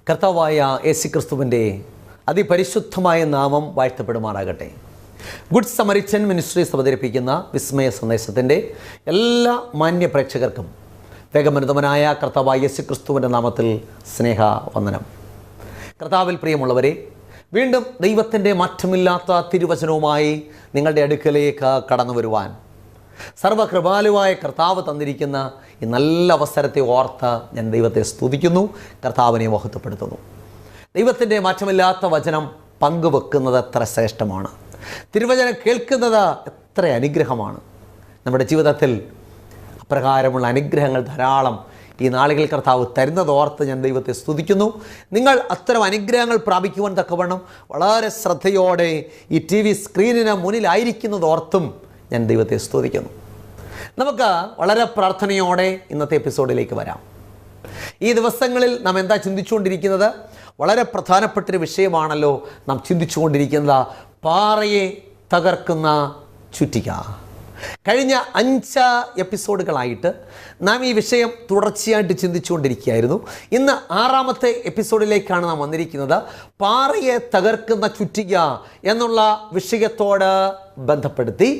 കർത്താവായ യേശുക്രിസ്തുവിൻ്റെ അതിപരിശുദ്ധമായ നാമം വാഴ്ത്തപ്പെടുമാറാകട്ടെ. ഗുഡ് സമരിറ്റൻ മിനിസ്ട്രീസ് അവതരിപ്പിക്കുന്ന വിസ്മയ സന്ദേശത്തിൻ്റെ എല്ലാ മാന്യ പ്രേക്ഷകർക്കും വേഗമനുതമനായ കർത്താവായ യേശുക്രിസ്തുവിൻ്റെ നാമത്തിൽ സ്നേഹവന്ദനം. കർത്താവിൽ പ്രിയമുള്ളവരെ, വീണ്ടും ദൈവത്തിൻ്റെ മാറ്റമില്ലാത്ത തിരുവചനവുമായി നിങ്ങളുടെ അടുക്കലേക്ക് കടന്നു വരുവാൻ സർവകൃപാലുവായ കർത്താവ് തന്നിരിക്കുന്ന ഈ നല്ല അവസരത്തെ ഓർത്ത് ഞാൻ ദൈവത്തെ സ്തുതിക്കുന്നു, കർത്താവിനെ മഹത്വപ്പെടുത്തുന്നു. ദൈവത്തിൻ്റെ മാറ്റമില്ലാത്ത വചനം പങ്കുവെക്കുന്നത് എത്ര ശ്രേഷ്ഠമാണ്. തിരുവചനം കേൾക്കുന്നത് എത്ര അനുഗ്രഹമാണ്. നമ്മുടെ ജീവിതത്തിൽ അപ്രകാരമുള്ള അനുഗ്രഹങ്ങൾ ധാരാളം ഈ നാളുകൾ കർത്താവ് തരുന്നതോർത്ത് ഞാൻ ദൈവത്തെ സ്തുതിക്കുന്നു. നിങ്ങൾ അത്തരം അനുഗ്രഹങ്ങൾ പ്രാപിക്കുവാൻ തക്കവണ്ണം വളരെ ശ്രദ്ധയോടെ ഈ TV സ്ക്രീനിന് മുന്നിലായിരിക്കുന്നതോർത്തും ഞാൻ ദൈവത്തെ സ്തുതിക്കുന്നു. നമുക്ക് വളരെ പ്രാർത്ഥനയോടെ ഇന്നത്തെ എപ്പിസോഡിലേക്ക് വരാം. ഈ ദിവസങ്ങളിൽ നാം എന്താ ചിന്തിച്ചുകൊണ്ടിരിക്കുന്നത്? വളരെ പ്രധാനപ്പെട്ടൊരു വിഷയമാണല്ലോ നാം ചിന്തിച്ചുകൊണ്ടിരിക്കുന്നത്, പാറയെ തകർക്കുന്ന ചുറ്റിക. കഴിഞ്ഞ 5 എപ്പിസോഡുകളായിട്ട് നാം ഈ വിഷയം തുടർച്ചയായിട്ട് ചിന്തിച്ചുകൊണ്ടിരിക്കുകയായിരുന്നു. ഇന്ന് 6ാമത്തെ എപ്പിസോഡിലേക്കാണ് നാം വന്നിരിക്കുന്നത്. പാറയെ തകർക്കുന്ന ചുറ്റിക എന്നുള്ള വിഷയത്തോട് ബന്ധപ്പെടുത്തി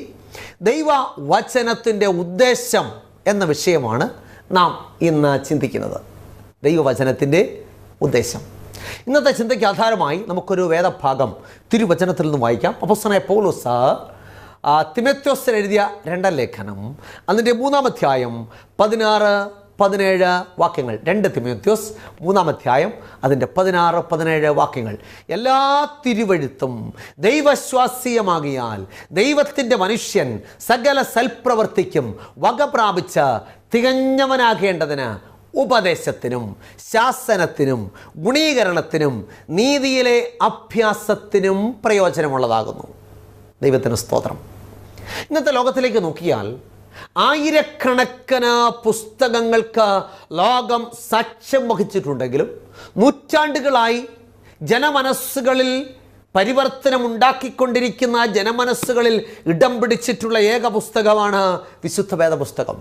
ദൈവവചനത്തിൻ്റെ ഉദ്ദേശം എന്ന വിഷയമാണ് നാം ഇന്ന് ചിന്തിക്കുന്നത്. ദൈവവചനത്തിൻ്റെ ഉദ്ദേശം. ഇന്നത്തെ ചിന്തയ്ക്ക് ആധാരമായി നമുക്കൊരു വേദഭാഗം തിരുവചനത്തിൽ നിന്ന് വായിക്കാം. അപ്പോസ്തലനായ പൗലോസ് തിമോഥെയോസിന് എഴുതിയ 2 ലേഖനം അതിൻ്റെ 3-ാം അധ്യായം 16-17 വാക്യങ്ങൾ. 2 തിമോഥെയോസ് 3-ാം അധ്യായം അതിൻ്റെ 16-17 വാക്യങ്ങൾ. എല്ലാ തിരുവെഴുത്തും ദൈവശ്വാസീയമാകിയാൽ ദൈവത്തിൻ്റെ മനുഷ്യൻ സകല സൽപ്രവൃത്തിക്കും വക പ്രാപിച്ച് തികഞ്ഞവനാകേണ്ടതിന് ഉപദേശത്തിനും ശാസനത്തിനും ഗുണീകരണത്തിനും നീതിയിലെ അഭ്യാസത്തിനും പ്രയോജനമുള്ളതാകുന്നു. ദൈവത്തിന് സ്തോത്രം. ഇന്നത്തെ ലോകത്തിലേക്ക് നോക്കിയാൽ ആയിരക്കണക്കിന് പുസ്തകങ്ങൾക്ക് ലോകം സാക്ഷ്യം വഹിച്ചിട്ടുണ്ടെങ്കിലും നൂറ്റാണ്ടുകളായി ജനമനസ്സുകളിൽ പരിവർത്തനമുണ്ടാക്കിക്കൊണ്ടിരിക്കുന്ന ജനമനസ്സുകളിൽ ഇടം പിടിച്ചിട്ടുള്ള ഏക പുസ്തകമാണ് വിശുദ്ധ വേദപുസ്തകം.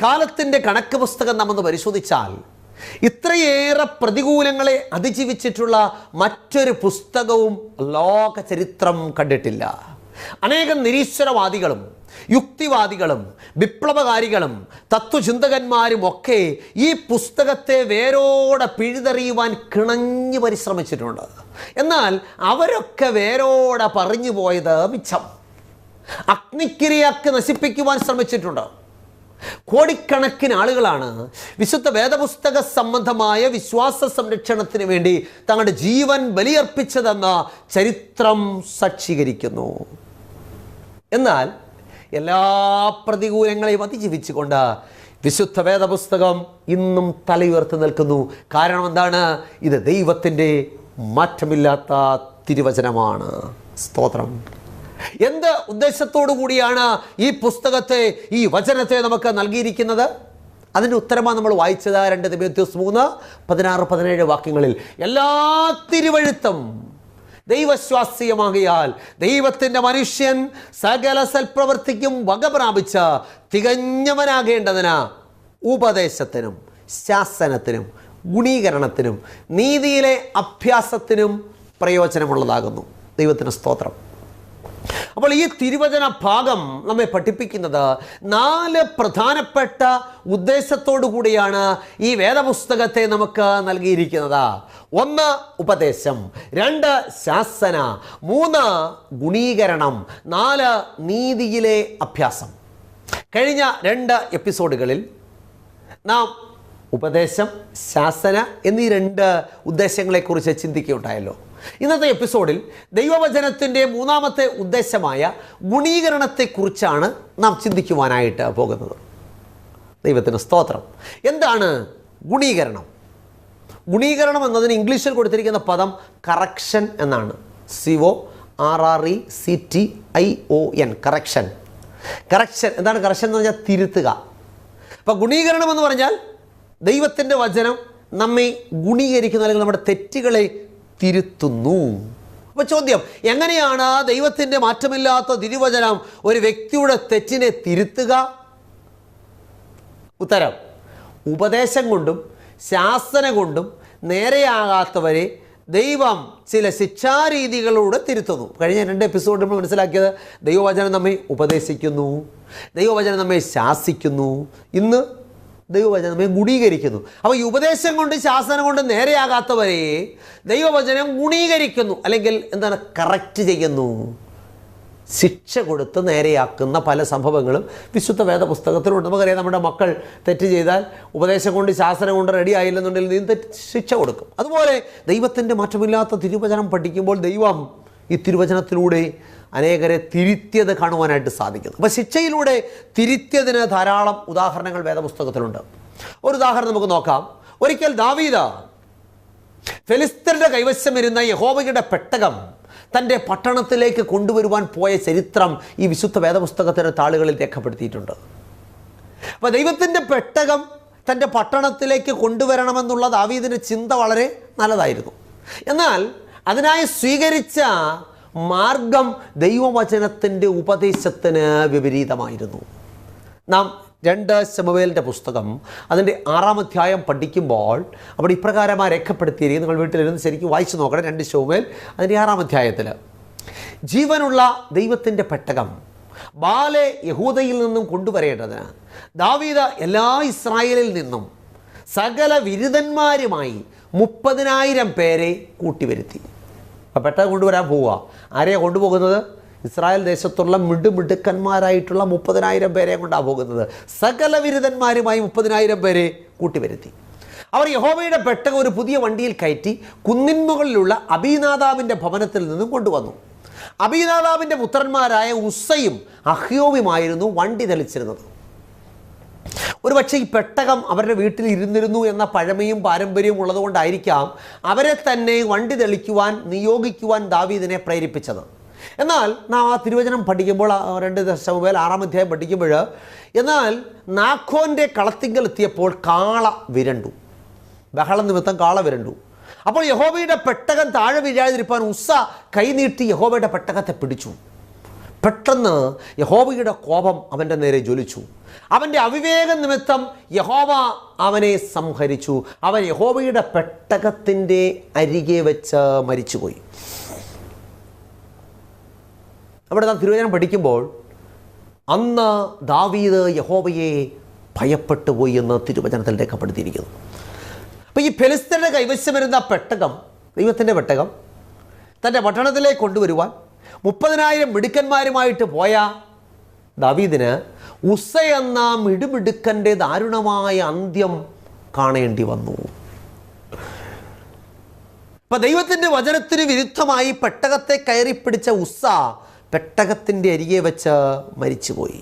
കാലത്തിൻ്റെ കണക്ക് പുസ്തകം നാം ഒന്ന് പരിശോധിച്ചാൽ ഇത്രയേറെ പ്രതികൂലങ്ങളെ അതിജീവിച്ചിട്ടുള്ള മറ്റൊരു പുസ്തകവും ലോക ചരിത്രം കണ്ടിട്ടില്ല. അനേകം നിരീശ്വരവാദികളും യുക്തിവാദികളും വിപ്ലവകാരികളും തത്വചിന്തകന്മാരും ഒക്കെ ഈ പുസ്തകത്തെ വേരോടെ പിഴുതെറിയുവാൻ കിണഞ്ഞു പരിശ്രമിച്ചിട്ടുണ്ട്. എന്നാൽ അവരൊക്കെ വേരോടെ പറഞ്ഞു പോയത് മിച്ചം. അഗ്നിക്കിരയാക്കി നശിപ്പിക്കുവാൻ ശ്രമിച്ചിട്ടുണ്ട്. കോടിക്കണക്കിന് ആളുകളാണ് വിശുദ്ധ വേദപുസ്തക സംബന്ധമായ വിശ്വാസ സംരക്ഷണത്തിന് വേണ്ടി തങ്ങളുടെ ജീവൻ ബലിയർപ്പിച്ചതെന്ന് ചരിത്രം സാക്ഷീകരിക്കുന്നു. എന്നാൽ എല്ലാ പ്രതികൂലങ്ങളെയും അതിജീവിച്ചുകൊണ്ട് വിശുദ്ധ വേദപുസ്തകം ഇന്നും തലയുയർത്തി നിൽക്കുന്നു. കാരണം എന്താണ്? ഇത് ദൈവത്തിൻ്റെ മാറ്റമില്ലാത്ത തിരുവചനമാണ്. സ്തോത്രം. എന്ത് ഉദ്ദേശത്തോടു കൂടിയാണ് ഈ പുസ്തകത്തെ, ഈ വചനത്തെ നമുക്ക് നൽകിയിരിക്കുന്നത്? അതിൻ്റെ ഉത്തരമാണ് നമ്മൾ വായിച്ചത്. 2 തിമോഥെയോസ് 3:16-17 വാക്യങ്ങളിൽ. എല്ലാ തിരുവെഴുത്തും ദൈവശ്വാസീയമാകിയാൽ ദൈവത്തിൻ്റെ മനുഷ്യൻ സകല സൽപ്രവൃത്തിക്കും വക പ്രാപിച്ച് തികഞ്ഞവനാകേണ്ടതിന് ഉപദേശത്തിനും ശാസനത്തിനും ഗുണീകരണത്തിനും നീതിയിലെ അഭ്യാസത്തിനും പ്രയോജനമുള്ളതാകുന്നു. ദൈവത്തിന് സ്തോത്രം. അപ്പോൾ ഈ തിരുവചന ഭാഗം നമ്മെ പഠിപ്പിക്കുന്നത് 4 പ്രധാനപ്പെട്ട ഉദ്ദേശത്തോടു കൂടിയാണ് ഈ വേദപുസ്തകത്തെ നമുക്ക് നൽകിയിരിക്കുന്നത്. 1 ഉപദേശം, 2 ശാസന, 3 ഗുണീകരണം, 4 നീതിയിലെ അഭ്യാസം. കഴിഞ്ഞ 2 എപ്പിസോഡുകളിൽ നാം ഉപദേശം, ശാസന എന്നീ 2 ഉദ്ദേശങ്ങളെക്കുറിച്ച് ചിന്തിക്കുകയുണ്ടായല്ലോ. ഇന്നത്തെ എപ്പിസോഡിൽ ദൈവവചനത്തിൻ്റെ 3ാമത്തെ ഉദ്ദേശമായ ഗുണീകരണത്തെക്കുറിച്ചാണ് നാം ചിന്തിക്കുവാനായിട്ട് പോകുന്നത്. ദൈവത്തിന് സ്തോത്രം. എന്താണ് ഗുണീകരണം? ഗുണീകരണം എന്നതിന് ഇംഗ്ലീഷിൽ കൊടുത്തിരിക്കുന്ന പദം കറക്ഷൻ എന്നാണ്. CORRECTION. കറക്ഷൻ. കറക്ഷൻ എന്താണ്? കറക്ഷൻ എന്ന് പറഞ്ഞാൽ തിരുത്തുക. അപ്പോൾ ഗുണീകരണം എന്ന് പറഞ്ഞാൽ ദൈവത്തിൻ്റെ വചനം നമ്മെ ഗുണീകരിക്കുന്ന, അല്ലെങ്കിൽ നമ്മുടെ തെറ്റുകളെ തിരുത്തുന്നു. അപ്പോൾ ചോദ്യം, എങ്ങനെയാണ് ദൈവത്തിൻ്റെ മാറ്റമില്ലാത്ത തിരുവചനം ഒരു വ്യക്തിയുടെ തെറ്റിനെ തിരുത്തുക? ഉത്തരം, ഉപദേശം കൊണ്ടും ശാസന കൊണ്ടും നേരെയാകാത്തവരെ ദൈവം ചില ശിക്ഷാരീതികളിലൂടെ തിരുത്തുന്നു. കഴിഞ്ഞ 2 എപ്പിസോഡ് നമ്മൾ മനസ്സിലാക്കിയത് ദൈവവചനം നമ്മെ ഉപദേശിക്കുന്നു, ദൈവവചനം നമ്മെ ശാസിക്കുന്നു, ഇന്ന് ദൈവവചനം നമ്മെ ഗുണീകരിക്കുന്നു. അപ്പോൾ ഈ ഉപദേശം കൊണ്ട് ശാസനം കൊണ്ട് നേരെയാകാത്തവരെ ദൈവവചനം ഗുണീകരിക്കുന്നു, അല്ലെങ്കിൽ എന്താണ്, കറക്റ്റ് ചെയ്യുന്നു. ശിക്ഷ കൊടുത്ത് നേരെയാക്കുന്ന പല സംഭവങ്ങളും വിശുദ്ധ വേദപുസ്തകത്തിലുണ്ട്. നമുക്കറിയാം, നമ്മുടെ മക്കൾ തെറ്റ് ചെയ്താൽ ഉപദേശം കൊണ്ട് ശാസനം കൊണ്ട് റെഡി ആയില്ലെന്നുണ്ടെങ്കിൽ നീ ശിക്ഷ കൊടുക്കും. അതുപോലെ ദൈവത്തിൻ്റെ മാറ്റമില്ലാത്ത തിരുവചനം പഠിക്കുമ്പോൾ ദൈവം ഈ തിരുവചനത്തിലൂടെ അനേകരെ തിരുത്തിയത് കാണുവാനായിട്ട് സാധിക്കുന്നു. അപ്പോൾ ശിക്ഷയിലൂടെ തിരുത്തിയതിന് ധാരാളം ഉദാഹരണങ്ങൾ വേദപുസ്തകത്തിലുണ്ട്. ഒരു ഉദാഹരണം നമുക്ക് നോക്കാം. ഒരിക്കൽ ദാവീദ് ഫെലിസ്ത്യരുടെ കൈവശം ഇരുന്ന യഹോവയുടെ പെട്ടകം തൻ്റെ പട്ടണത്തിലേക്ക് കൊണ്ടുവരുവാൻ പോയ ചരിത്രം ഈ വിശുദ്ധ വേദപുസ്തകത്തിൻ്റെ താളുകളിൽ രേഖപ്പെടുത്തിയിട്ടുണ്ട്. അപ്പോൾ ദൈവത്തിൻ്റെ പെട്ടകം തൻ്റെ പട്ടണത്തിലേക്ക് കൊണ്ടുവരണമെന്നുള്ള ദാവീദിൻ്റെ ചിന്ത വളരെ നല്ലതായിരുന്നു. എന്നാൽ അതിനായി സ്വീകരിച്ച മാർഗം ദൈവവചനത്തിൻ്റെ ഉപദേശത്തിന് വിപരീതമായിരുന്നു. നാം 2 ശമൂവേലിൻ്റെ പുസ്തകം അതിൻ്റെ 6-ാം അധ്യായം പഠിക്കുമ്പോൾ അവിടെ ഇപ്രകാരമായി രേഖപ്പെടുത്തിയിരിക്കും. നിങ്ങൾ വീട്ടിലിരുന്ന് ശരിക്കും വായിച്ചു നോക്കണം. 2 ശമൂവേൽ അതിൻ്റെ 6-ാം അധ്യായത്തിൽ, ജീവനുള്ള ദൈവത്തിൻ്റെ പെട്ടകം ബാലെ യഹൂദയിൽ നിന്നും കൊണ്ടുവരേണ്ടതിന് ദാവീദ് എല്ലാ ഇസ്രായേലിൽ നിന്നും സകല വിരുദ്ധന്മാരുമായി 30,000 പേരെ കൂട്ടിവരുത്തി. അപ്പോൾ പെട്ടകം കൊണ്ടുവരാൻ പോവുക. ആരെയാണ് കൊണ്ടുപോകുന്നത്? ഇസ്രായേൽ ദേശത്തുള്ള മിടുക്കന്മാരായിട്ടുള്ള 30,000 പേരെ കൊണ്ടാണ് പോകുന്നത്. സകല വിരുദ്ധന്മാരുമായി 30,000 പേരെ കൂട്ടിവരുത്തി. അവർ യഹോവയുടെ പെട്ടകം ഒരു പുതിയ വണ്ടിയിൽ കയറ്റി കുന്നിൻമുകളിലുള്ള അബീനാദാബിൻ്റെ ഭവനത്തിൽ നിന്നും കൊണ്ടുവന്നു. അബീനാദാബിൻ്റെ പുത്രന്മാരായ ഉസ്സയും അഹ്യോവുമായിരുന്നു വണ്ടി തെളിച്ചിരുന്നത്. ഒരുപക്ഷെ ഈ പെട്ടകം അവരുടെ വീട്ടിൽ ഇരുന്നിരുന്നു എന്ന പഴമയും പാരമ്പര്യവും ഉള്ളതുകൊണ്ടായിരിക്കാം അവരെ തന്നെ വണ്ടി തെളിക്കുവാൻ നിയോഗിക്കുവാൻ ദാവീദിനെ പ്രേരിപ്പിച്ചത്. എന്നാൽ നാം ആ തിരുവചനം പഠിക്കുമ്പോൾ 2 ശമൂവേൽ 6-ാം അധ്യായം പഠിക്കുമ്പോൾ, എന്നാൽ നാഖോൻ്റെ കളത്തിങ്കൽ എത്തിയപ്പോൾ കാള വിരണ്ടു, ബഹളം നിമിത്തം കാള വിരണ്ടു. അപ്പോൾ യഹോവയുടെ പെട്ടകം താഴെ വീഴാതിരിക്കാൻ ഉസ്സ കൈനീട്ടി യഹോവയുടെ പെട്ടകത്തെ പിടിച്ചു. പെട്ടെന്ന് യഹോവയുടെ കോപം അവൻ്റെ നേരെ ജ്വലിച്ചു. അവൻ്റെ അവിവേക നിമിത്തം യഹോവ അവനെ സംഹരിച്ചു. അവൻ യഹോവയുടെ പെട്ടകത്തിൻ്റെ അരികെ വെച്ച് മരിച്ചുപോയി. അവിടെ നാം തിരുവചനം പഠിക്കുമ്പോൾ, അന്ന് ദാവീദ് യഹോവയെ ഭയപ്പെട്ടു പോയി എന്ന് തിരുവചനത്തിൽ രേഖപ്പെടുത്തിയിരിക്കുന്നു. അപ്പോൾ ഈ ഫെലിസ്ത്യരുടെ കൈവശം വരുന്ന പെട്ടകം, ദൈവത്തിൻ്റെ പെട്ടകം തൻ്റെ പട്ടണത്തിലേക്ക് കൊണ്ടുവരുവാൻ 30,000 മിടുക്കന്മാരുമായിട്ട് പോയ ദാവീദിന് ഉസ്സ എന്ന മിടുമിടുക്കൻ്റെ ദാരുണമായ അന്ത്യം കാണേണ്ടി വന്നു. അപ്പം ദൈവത്തിൻ്റെ വചനത്തിന് വിരുദ്ധമായി പെട്ടകത്തെ കയറിപ്പിടിച്ച ഉസ്സ പെട്ടകത്തിൻ്റെ അരികെ വെച്ച് മരിച്ചുപോയി.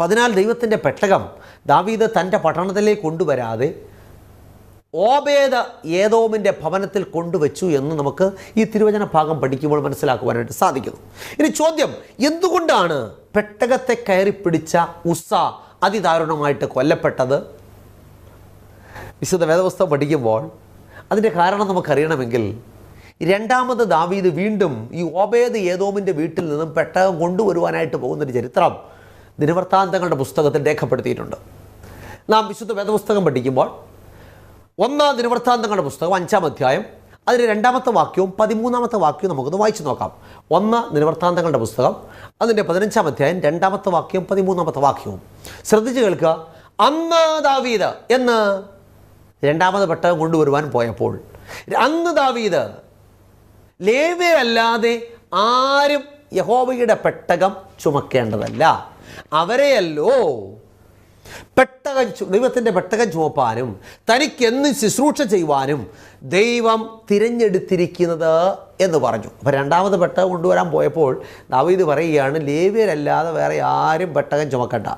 അതിനാൽ ദൈവത്തിൻ്റെ പെട്ടകം ദാവീദ് തൻ്റെ പട്ടണത്തിലേക്ക് കൊണ്ടുവരാതെ ഓബേദ് ഏദോമിൻ്റെ ഭവനത്തിൽ കൊണ്ടുവച്ചു എന്ന് നമുക്ക് ഈ തിരുവചന ഭാഗം പഠിക്കുമ്പോൾ മനസ്സിലാക്കുവാനായിട്ട് സാധിക്കുന്നു. ഇനി ചോദ്യം, എന്തുകൊണ്ടാണ് പെട്ടകത്തെ കയറിപ്പിടിച്ച ഉസ്സ അതിദാരുണമായിട്ട് കൊല്ലപ്പെട്ടത്? വിശുദ്ധ വേദപുസ്തകം പഠിക്കുമ്പോൾ അതിൻ്റെ കാരണം നമുക്കറിയണമെങ്കിൽ, രണ്ടാമത് ദാവീദ് വീണ്ടും ഈ ഓബേദ് ഏദോമിൻ്റെ വീട്ടിൽ നിന്നും പെട്ടകം കൊണ്ടുവരുവാനായിട്ട് പോകുന്നൊരു ചരിത്രം ദിനവൃത്താന്തങ്ങളുടെ പുസ്തകത്തിൽ രേഖപ്പെടുത്തിയിട്ടുണ്ട്. നാം വിശുദ്ധ വേദപുസ്തകം പഠിക്കുമ്പോൾ 1 ദിനവൃത്താന്തങ്ങളുടെ പുസ്തകം 5-ാം അധ്യായം അതിൻ്റെ 2-ാമത്തെ വാക്യവും 13-ാമത്തെ വാക്യവും നമുക്കൊന്ന് വായിച്ചു നോക്കാം. 1 ദിനവൃത്താന്തങ്ങളുടെ പുസ്തകം അതിൻ്റെ 15-ാം അധ്യായം 2-ാമത്തെ വാക്യവും 13-ാമത്തെ വാക്യവും ശ്രദ്ധിച്ച് കേൾക്കുക. അന്ന് ദാവീദ് എന്ന് രണ്ടാമത് പെട്ടകം കൊണ്ടുവരുവാൻ പോയപ്പോൾ, അന്ന് ദാവീദ് ലേവ്യരല്ലാതെ ആരും യഹോവയുടെ പെട്ടകം ചുമക്കേണ്ടതല്ല, അവരെയല്ലോ ദൈവത്തിൻ്റെ പെട്ടകം ചുമപ്പാനും തനിക്കെന്ന് ശുശ്രൂഷ ചെയ്യുവാനും ദൈവം തിരഞ്ഞെടുത്തിരിക്കുന്നത് എന്ന് പറഞ്ഞു. അപ്പോൾ രണ്ടാമത് പെട്ടകം കൊണ്ടുവരാൻ പോയപ്പോൾ ദാവീദ് പറയുകയാണ്, ലേവ്യരല്ലാതെ വേറെ ആരും പെട്ടകം ചുമക്കണ്ട,